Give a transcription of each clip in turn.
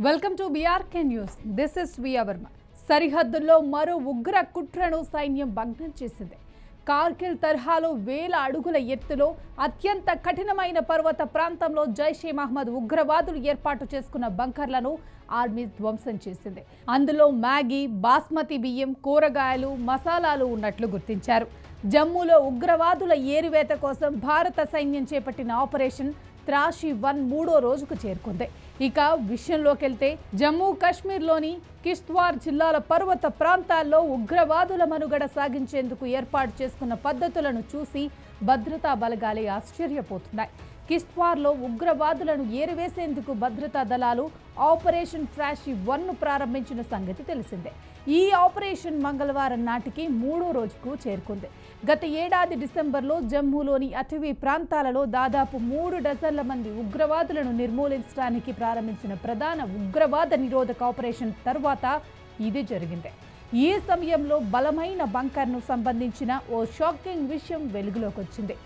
Welcome to BRK news. This is via Varma. సరిహద్దుల్లో మరో ఉగ్ర కుట్రను సైన్యం భగ్నం చేసింది. కార్గిల్ తరహాలో వేల అడుగుల ఎత్తులో అత్యంత కఠినమైన పర్వత ప్రాంతంలో జైషే మహమ్మద్ ఉగ్రవాదులు ఏర్పాటు చేసుకున్న బంకర్లను ఆర్మీ ధ్వంసం చేసింది. అందులో మ్యాగీ, బాస్మతి బియ్యం, కూరగాయలు, మసాలాలు ఉన్నట్లు గుర్తించారు. జమ్మూలో ఉగ్రవాదుల ఏరివేత కోసం భారత సైన్యం చేపట్టిన ఆపరేషన్ త్రాషి-1 మూడో రోజుకు చేరుకుంది. ఇక విషయంలోకి వెళ్తే జమ్మూ కాశ్మీర్లోని కిష్త్వార్ జిల్లాల పర్వత ప్రాంతాల్లో ఉగ్రవాదుల మనుగడ సాగించేందుకు ఏర్పాటు చేసుకున్న పద్ధతులను చూసి భద్రతా బలగాలే ఆశ్చర్యపోతున్నాయి. కిష్త్వార్లో ఉగ్రవాదులను ఏరివేసేందుకు భద్రతా దళాలు ఆపరేషన్ త్రాషి-1ను ప్రారంభించిన సంగతి తెలిసిందే. ఈ ఆపరేషన్ మంగళవారం నాటికి మూడో రోజుకు చేరుకుంది. గత ఏడాది డిసెంబర్లో జమ్మూలోని అటవీ ప్రాంతాలలో దాదాపు 3 డజన్ల మంది ఉగ్రవాదులను నిర్మూలించడానికి ప్రారంభించిన ప్రధాన ఉగ్రవాద నిరోధక ఆపరేషన్ తర్వాత ఇది జరిగింది. ఈ సమయంలో బలమైన బంకర్ను సంబంధించిన ఓ షాకింగ్ విషయం వెలుగులోకి వచ్చింది.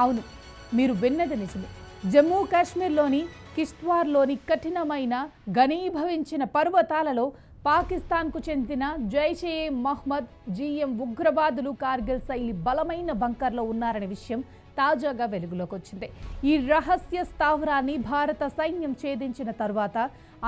అవును, మీరు విన్నది నిజమే. జమ్మూ కాశ్మీర్లోని కిష్త్వార్లోని కఠినమైన ఘనీభవించిన పర్వతాలలో పాకిస్తాన్కు చెందిన జైషే మహమ్మద్ జీఎం ఉగ్రవాదులు కార్గిల్ శైలి బలమైన బంకర్లో ఉన్నారనే విషయం తాజాగా వెలుగులోకి వచ్చింది. ఈ రహస్య స్థావరాన్ని భారత సైన్యం ఛేదించిన తర్వాత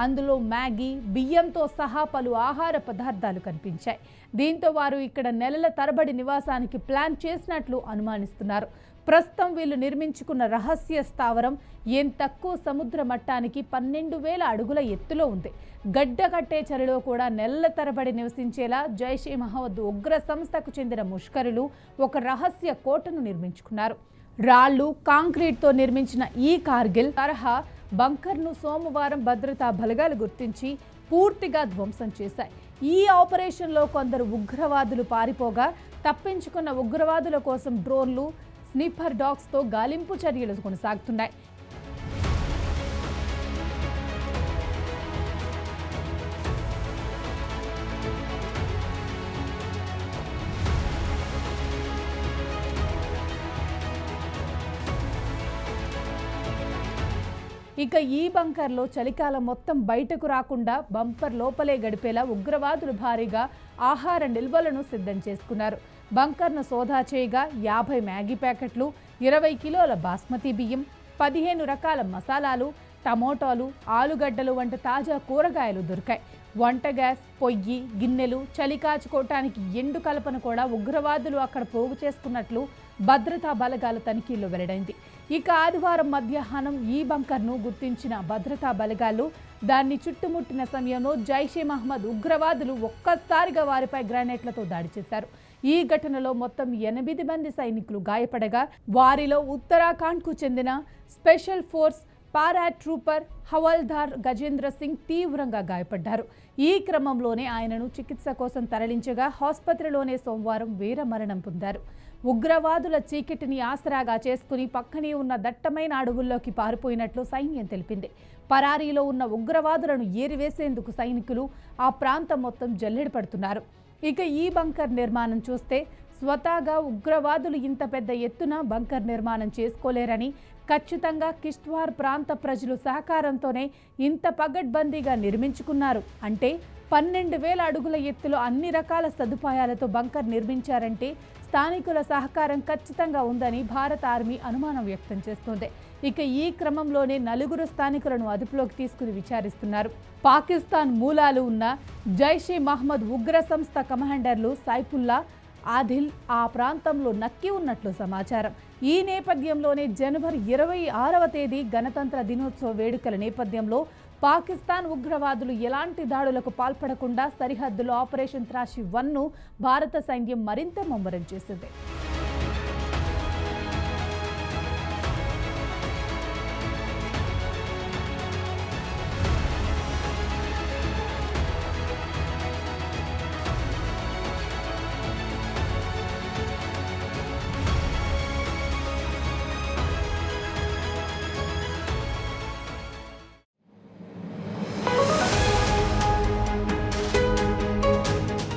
అందులో మ్యాగీ, బియ్యంతో సహా పలు ఆహార పదార్థాలు కనిపించాయి. దీంతో వారు ఇక్కడ నెలల తరబడి నివాసానికి ప్లాన్ చేసినట్లు అనుమానిస్తున్నారు. ప్రస్తుతం వీళ్ళు నిర్మించుకున్న రహస్య స్థావరం ఏం తక్కువ సముద్ర మట్టానికి 12,000 అడుగుల ఎత్తులో ఉంది. గడ్డకట్టే చలిలో కూడా నెలల తరబడి నివసించేలా జైషే మహమ్మద్ ఉగ్ర సంస్థకు చెందిన ముష్కరులు ఒక రహస్య కోటను నిర్మించుకున్నారు. రాళ్లు, కాంక్రీట్తో నిర్మించిన ఈ కార్గిల్ తరహా బంకర్ను సోమవారం భద్రతా బలగాలు గుర్తించి పూర్తిగా ధ్వంసం చేశాయి. ఈ ఆపరేషన్లో కొందరు ఉగ్రవాదులు పారిపోగా తప్పించుకున్న ఉగ్రవాదుల కోసం డ్రోన్లు, స్నిప్పర్ డాగ్స్తో గాలింపు చర్యలు కొనసాగుతున్నాయి. ఇక ఈ బంకర్లో చలికాలం మొత్తం బయటకు రాకుండా బంపర్ లోపలే గడిపేలా ఉగ్రవాదులు భారీగా ఆహార నిల్వలను సిద్ధం చేసుకున్నారు. బంకర్ను సోదా చేయగా 50 మ్యాగీ ప్యాకెట్లు, 20 కిలోల బాస్మతి బియ్యం, 15 రకాల మసాలాలు, టమోటాలు, ఆలుగడ్డలు వంటి తాజా కూరగాయలు దొరికాయి. వంట గ్యాస్, పొయ్యి, గిన్నెలు, చలి కాచుకోవటానికి ఎండు కలపను కూడా ఉగ్రవాదులు అక్కడ పోగు చేసుకున్నట్లు భద్రతా బలగాల తనిఖీల్లో వెల్లడైంది. ఇక ఆదివారం మధ్యాహ్నం ఈ బంకర్ను గుర్తించిన భద్రతా బలగాలు దాన్ని చుట్టుముట్టిన సమయంలో జైషే మహమ్మద్ ఉగ్రవాదులు ఒక్కసారిగా వారిపై గ్రానైట్లతో దాడి చేశారు. ఈ ఘటనలో మొత్తం 8 మంది సైనికులు గాయపడగా వారిలో ఉత్తరాఖండ్కు చెందిన స్పెషల్ ఫోర్స్ పారాట్రూపర్ హవల్దార్ గజేంద్ర సింగ్ తీవ్రంగా గాయపడ్డారు. ఈ క్రమంలోనే ఆయనను చికిత్స కోసం తరలించగా ఆసుపత్రిలోనే సోమవారం వీరమరణం పొందారు. ఉగ్రవాదుల చీకటిని ఆసరాగా చేసుకుని పక్కనే ఉన్న దట్టమైన అడవుల్లోకి పారిపోయినట్లు సైన్యం తెలిపింది. పరారీలో ఉన్న ఉగ్రవాదులను ఏరివేసేందుకు సైనికులు ఆ ప్రాంతం మొత్తం జల్లెడ పడుతున్నారు. ఇక ఈ బంకర్ నిర్మాణం చూస్తే స్వతహాగా ఉగ్రవాదులు ఇంత పెద్ద ఎత్తున బంకర్ నిర్మాణం చేసుకోలేరని, ఖచ్చితంగా కిష్త్వార్ ప్రాంత ప్రజలు సహకారంతోనే ఇంత పగడ్బందీగా నిర్మించుకున్నారు. అంటే 12,000 అడుగుల ఎత్తులో అన్ని రకాల సదుపాయాలతో బంకర్ నిర్మించారంటే స్థానికుల సహకారం ఖచ్చితంగా ఉందని భారత ఆర్మీ అనుమానం వ్యక్తం చేస్తోంది. ఇక ఈ క్రమంలోనే 4 స్థానికులను అదుపులోకి తీసుకుని విచారిస్తున్నారు. పాకిస్తాన్ మూలాలు ఉన్న జైషే మహమ్మద్ ఉగ్ర సంస్థ కమాండర్లు సైఫుల్లా, ఆదిల్ ఆ ప్రాంతంలో నక్కి ఉన్నట్లు సమాచారం. ఈ నేపథ్యంలోనే జనవరి 26వ తేదీ గణతంత్ర దినోత్సవ వేడుకల నేపథ్యంలో పాకిస్తాన్ ఉగ్రవాదులు ఎలాంటి దాడులకు పాల్పడకుండా సరిహద్దులో ఆపరేషన్ త్రాషి-1ను భారత సైన్యం మరింత ముమ్మరం చేసింది.